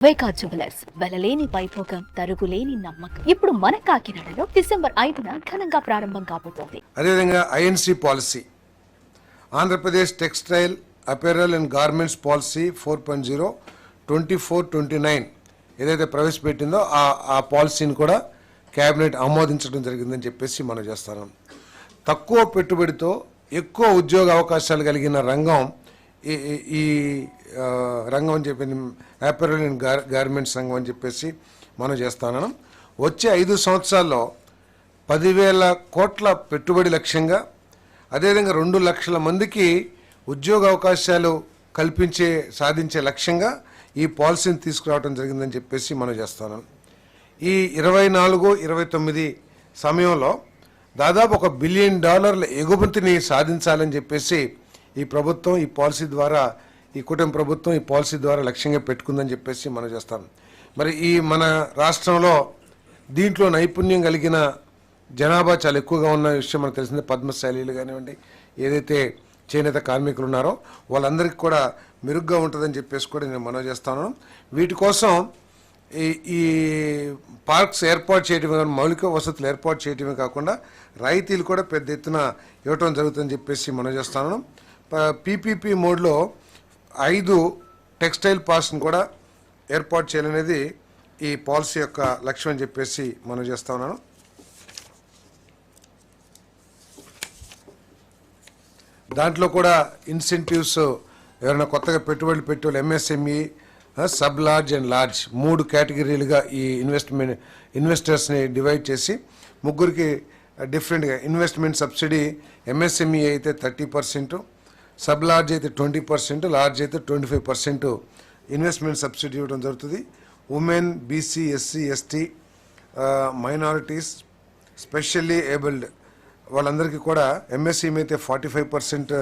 వైకా jewellers వెలలేని Vaibhogam తరుగులేని నమ్మకం. ఇప్పుడు మన కాకినాడలో డిసెంబర్ 5న ఘనంగా ప్రారంభం కాబోతోంది. అదేవిధంగా INC policy, Andhra Pradesh textile apparel and garments policy 4.0 24-29 ఏదైతే ప్రవేశపెట్టిందో ఆ పాలసీని కూడా కేబినెట్ ఆమోదించడం జరిగిందని చెప్పేసి మనం చేస్తున్నాం. తక్కువ పెట్టుబడితో ఎక్కువ ఉద్యోగ అవకాశాలు కలిగిన రంగం ఈ రంగం అని చెప్పి అపెరల్ అండ్ గార్మెంట్స్ రంగం అని చెప్పేసి మనం చేస్తున్నాం. వచ్చే 5 సంవత్సరాల్లో 10,000 కోట్ల పెట్టుబడి లక్ష్యంగా, అదేవిధంగా 2 లక్షల మందికి ఉద్యోగ అవకాశాలు సాధించే లక్ష్యంగా ఈ పాలసీని తీసుకురావడం జరిగిందని చెప్పేసి మనం చేస్తున్నాం. ఈ 24-29 సమయంలో దాదాపు $1 బిలియన్ ఎగుమతిని సాధించాలని చెప్పేసి ఈ ప్రభుత్వం ఈ పాలసీ ద్వారా, ఈ కూటమి ప్రభుత్వం ఈ పాలసీ ద్వారా లక్ష్యంగా పెట్టుకుందని చెప్పేసి మనం చేస్తాం. మరి ఈ మన రాష్ట్రంలో దీంట్లో నైపుణ్యం కలిగిన జనాభా చాలా ఎక్కువగా ఉన్న విషయం మనకు తెలిసిందే. పద్మశాలీలు కానివ్వండి, ఏదైతే చేనేత కార్మికులు ఉన్నారో వాళ్ళందరికీ కూడా మెరుగ్గా ఉంటుందని చెప్పేసి కూడా నేను మనవి చేస్తాను. వీటి కోసం ఈ పార్క్స్ ఏర్పాటు చేయడమే, మౌలిక వసతులు ఏర్పాటు చేయడమే కాకుండా రాయితీలు కూడా పెద్ద ఎత్తున ఇవ్వటం జరుగుతుందని చెప్పేసి మనం చేస్తాను. పీపీపీ మోడ్లో 5 టెక్స్టైల్ పార్క్స్ని కూడా ఏర్పాటు చేయాలనేది ఈ పాలసీ యొక్క లక్ష్యం అని చెప్పేసి మనం చేస్తా ఉన్నాను. దాంట్లో కూడా ఇన్సెంటివ్స్ ఎవరైనా కొత్తగా పెట్టుబడులు పెట్టేవాళ్ళు MSME, sub large and large 3 కేటగిరీలుగా ఈ ఇన్వెస్టర్స్ని డివైడ్ చేసి ముగ్గురికి డిఫరెంట్గా ఇన్వెస్ట్మెంట్ సబ్సిడీ ఎంఎస్ఎంఈ అయితే 30%, సబ్ లార్జ్ అయితే 20%, లార్జ్ అయితే 25% ఇన్వెస్ట్మెంట్ సబ్సిడీ ఇవ్వడం జరుగుతుంది. Women, BC, SC, ST, minorities, specially abled వాళ్ళందరికీ కూడా ఎంఎస్ఎంఈ అయితే 45%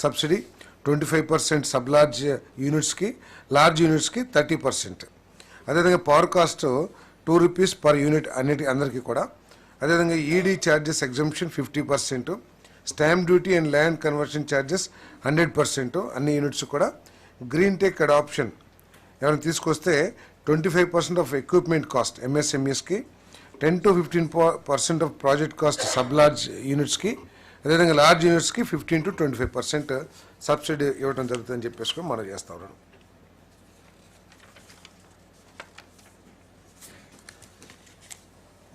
సబ్సిడీ, 25% సబ్ లార్జ్ యూనిట్స్కి, లార్జ్ యూనిట్స్కి 30%. అదేవిధంగా పవర్ కాస్ట్ ₹2 పర్ యూనిట్ అందరికీ కూడా. అదేవిధంగా ED charges exemption 50%, stamp duty and land conversion charges 100% అన్ని యూనిట్స్ కూడా. గ్రీన్ టెక్ అడాప్షన్ ఎవరైనా తీసుకొస్తే 25% ఆఫ్ ఎక్విప్మెంట్ కాస్ట్ ఎంఎస్ఎంఈస్కి, 10-15% of project cost sub large యూనిట్స్కి, అదేవిధంగా లార్జ్ యూనిట్స్కి 15-25% సబ్సిడీ ఇవ్వడం జరుగుతుందని చెప్పేసి మనం చేస్తా ఉన్నాం.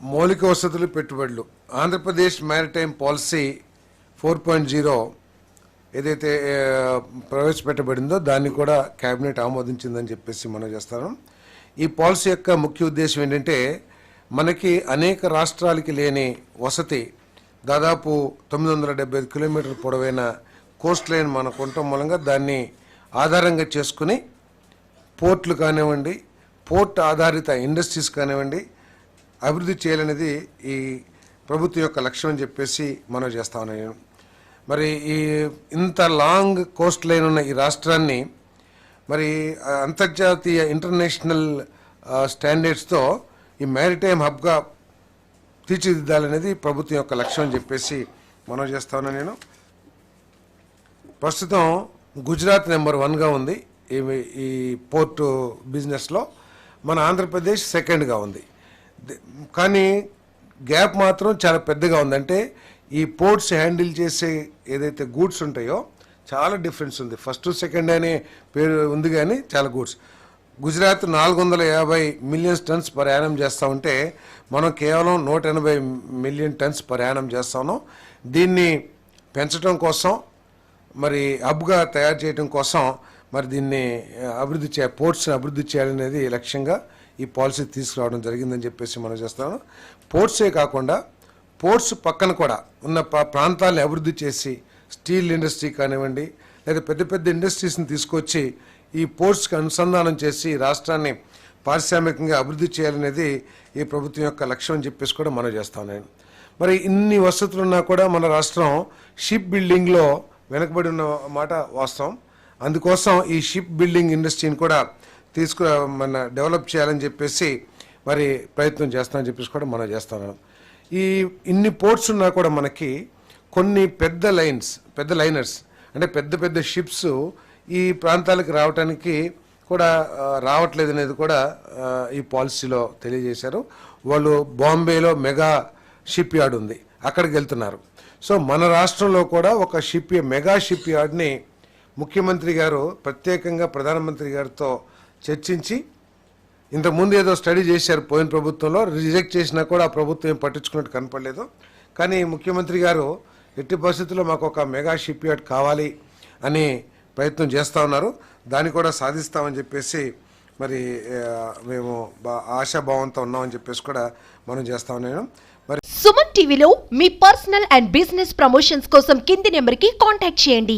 మౌలిక వసతులు, పెట్టుబడులు, ఆంధ్రప్రదేశ్ మ్యారిటైమ్ పాలసీ 4.0 ఏదైతే ప్రవేశపెట్టబడిందో దాన్ని కూడా కేబినెట్ ఆమోదించిందని చెప్పేసి మనం చేస్తాం. ఈ పాలసీ యొక్క ముఖ్య ఉద్దేశం ఏంటంటే, మనకి అనేక రాష్ట్రాలకి లేని వసతి, దాదాపు 975 కిలోమీటర్ల పొడవైన కోస్ట్ లైన్ మనకు ఉండటం మూలంగా దాన్ని ఆధారంగా చేసుకుని పోర్ట్లు కానివ్వండి, పోర్ట్ ఆధారిత ఇండస్ట్రీస్ కానివ్వండి అభివృద్ధి చేయాలనేది ఈ ప్రభుత్వం యొక్క లక్ష్యం అని చెప్పేసి మనం చేస్తా ఉన్నాను. మరి ఈ ఇంత లాంగ్ కోస్ట్ లైన్ ఉన్న ఈ రాష్ట్రాన్ని మరి అంతర్జాతీయ ఇంటర్నేషనల్ స్టాండర్డ్స్తో ఈ మ్యారిటైమ్ హబ్గా తీర్చిదిద్దాలనేది ప్రభుత్వం యొక్క లక్ష్యం అని చెప్పేసి మనం చేస్తా ఉన్నాను. నేను ప్రస్తుతం గుజరాత్ నెంబర్ 1గా ఉంది ఈ పోర్టు బిజినెస్లో, మన ఆంధ్రప్రదేశ్ సెకండ్గా ఉంది. కానీ గ్యాప్ మాత్రం చాలా పెద్దగా ఉంది. అంటే ఈ పోర్ట్స్ హ్యాండిల్ చేసే ఏదైతే గూడ్స్ ఉంటాయో చాలా డిఫరెన్స్ ఉంది. ఫస్ట్ సెకండ్ అనే పేరు ఉంది కానీ చాలా goods. Gujarat 450 million tons per annum చేస్తూ ఉంటే మనం కేవలం 180 మిలియన్ టన్స్ పర్ యానం చేస్తా ఉన్నాం. దీన్ని పెంచడం కోసం, మరి హబ్గా తయారు చేయడం కోసం మరి దీన్ని పోర్ట్స్ని అభివృద్ధి చేయాలనేది లక్ష్యంగా ఈ పాలసీ తీసుకురావడం జరిగిందని చెప్పేసి మనం చేస్తాను. పోర్ట్సే కాకుండా పోర్ట్స్ పక్కన కూడా ఉన్న ప్రాంతాలను అభివృద్ధి చేసి స్టీల్ ఇండస్ట్రీ కానివ్వండి, లేదా పెద్ద పెద్ద ఇండస్ట్రీస్ని తీసుకొచ్చి ఈ పోర్ట్స్కి అనుసంధానం చేసి రాష్ట్రాన్ని పారిశ్రామికంగా అభివృద్ధి చేయాలనేది ఈ ప్రభుత్వం యొక్క లక్ష్యం అని చెప్పేసి కూడా మనం చేస్తాను. మరి ఇన్ని వసతులున్నా కూడా మన రాష్ట్రం షిప్ బిల్డింగ్లో వెనకబడి ఉన్న మాట వాస్తవం. అందుకోసం ఈ షిప్ బిల్డింగ్ ఇండస్ట్రీని కూడా డెవలప్ చేయాలని చెప్పేసి మరి ప్రయత్నం చేస్తామని చెప్పేసి కూడా మనం చేస్తున్నాం. ఇన్ని పోర్ట్స్ ఉన్నా కూడా మనకి కొన్ని పెద్ద లైనర్స్ అంటే పెద్ద పెద్ద షిప్స్ ఈ ప్రాంతాలకు రావడానికి కూడా రావట్లేదు అనేది కూడా ఈ పాలసీలో తెలియజేశారు. వాళ్ళు బాంబేలో మెగా షిప్ యార్డ్ ఉంది, అక్కడికి వెళ్తున్నారు. సో మన రాష్ట్రంలో కూడా ఒక మెగా షిప్ యార్డ్ని ముఖ్యమంత్రి గారు ప్రత్యేకంగా ప్రధానమంత్రి గారితో చర్చించి, ఇంతకుముందు ఏదో స్టడీ చేశారు పోయిన ప్రభుత్వంలో, రిజెక్ట్ చేసినా కూడా ఆ ప్రభుత్వం ఏం పట్టించుకున్నట్టు కనపడలేదు. కానీ ముఖ్యమంత్రి గారు ఎట్టి పరిస్థితుల్లో మాకు ఒక మెగా షిప్ యార్డ్ కావాలి అని ప్రయత్నం చేస్తూ ఉన్నారు. దాన్ని కూడా సాధిస్తామని చెప్పేసి మరి మేము ఆశాభావంతో ఉన్నామని చెప్పేసి కూడా మనం చేస్తా ఉన్నాం. మరి సుమన్ టీవీలో మీ పర్సనల్ అండ్ బిజినెస్ ప్రమోషన్స్ కోసం కింది నెంబర్కి కాంటాక్ట్ చేయండి.